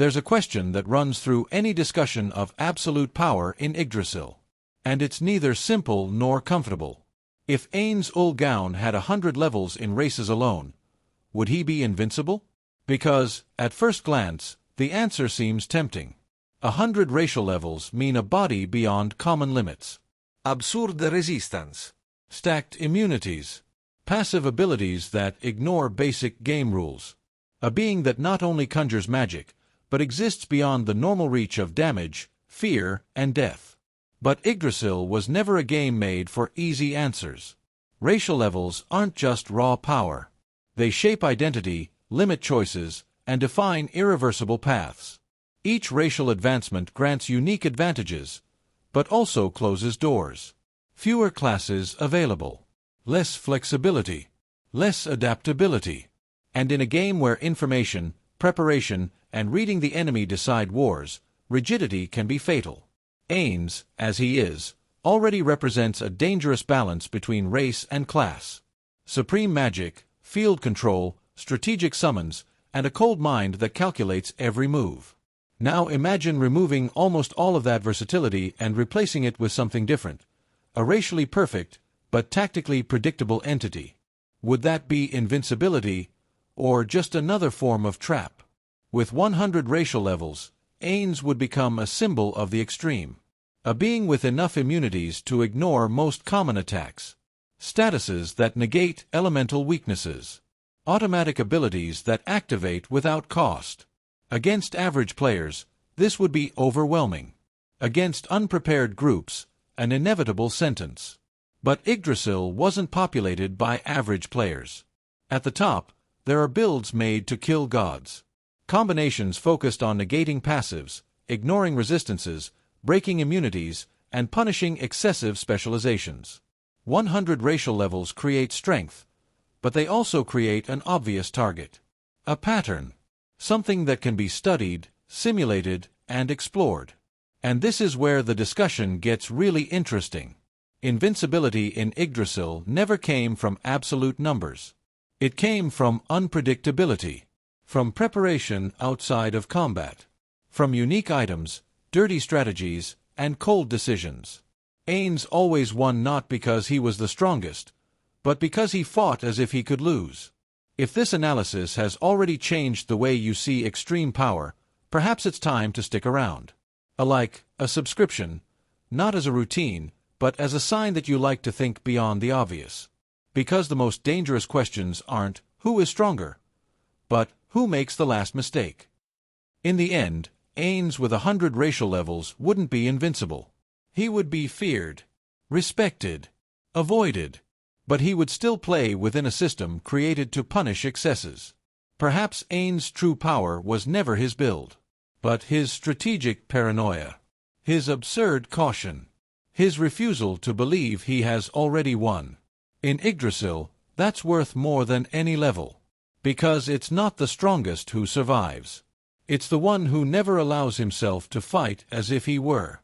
There's a question that runs through any discussion of absolute power in Yggdrasil. And it's neither simple nor comfortable. If Ainz Ooal Gown had 100 levels in races alone, would he be invincible? Because, at first glance, the answer seems tempting. 100 racial levels mean a body beyond common limits. Absurde resistance. Stacked immunities. Passive abilities that ignore basic game rules. A being that not only conjures magic, but exists beyond the normal reach of damage, fear, and death. But Yggdrasil was never a game made for easy answers. Racial levels aren't just raw power. They shape identity, limit choices, and define irreversible paths. Each racial advancement grants unique advantages, but also closes doors. Fewer classes available. Less flexibility. Less adaptability. And in a game where information, preparation, and reading the enemy decide wars, rigidity can be fatal. Ainz, as he is, already represents a dangerous balance between race and class. Supreme magic, field control, strategic summons, and a cold mind that calculates every move. Now imagine removing almost all of that versatility and replacing it with something different. A racially perfect, but tactically predictable entity. Would that be invincibility, or just another form of trap? With 100 racial levels, Ainz would become a symbol of the extreme. A being with enough immunities to ignore most common attacks. Statuses that negate elemental weaknesses. Automatic abilities that activate without cost. Against average players, this would be overwhelming. Against unprepared groups, an inevitable sentence. But Yggdrasil wasn't populated by average players. At the top, there are builds made to kill gods. Combinations focused on negating passives, ignoring resistances, breaking immunities, and punishing excessive specializations. 100 racial levels create strength, but they also create an obvious target. A pattern. Something that can be studied, simulated, and explored. And this is where the discussion gets really interesting. Invincibility in Yggdrasil never came from absolute numbers. It came from unpredictability. From preparation outside of combat. From unique items, dirty strategies, and cold decisions. Ainz always won not because he was the strongest, but because he fought as if he could lose. If this analysis has already changed the way you see extreme power, perhaps it's time to stick around. A subscription, not as a routine, but as a sign that you like to think beyond the obvious. Because the most dangerous questions aren't, who is stronger? But, who makes the last mistake? In the end, Ainz with 100 racial levels wouldn't be invincible. He would be feared, respected, avoided. But he would still play within a system created to punish excesses. Perhaps Ainz's true power was never his build, but his strategic paranoia, his absurd caution, his refusal to believe he has already won. In Yggdrasil, that's worth more than any level, because it's not the strongest who survives. It's the one who never allows himself to fight as if he were.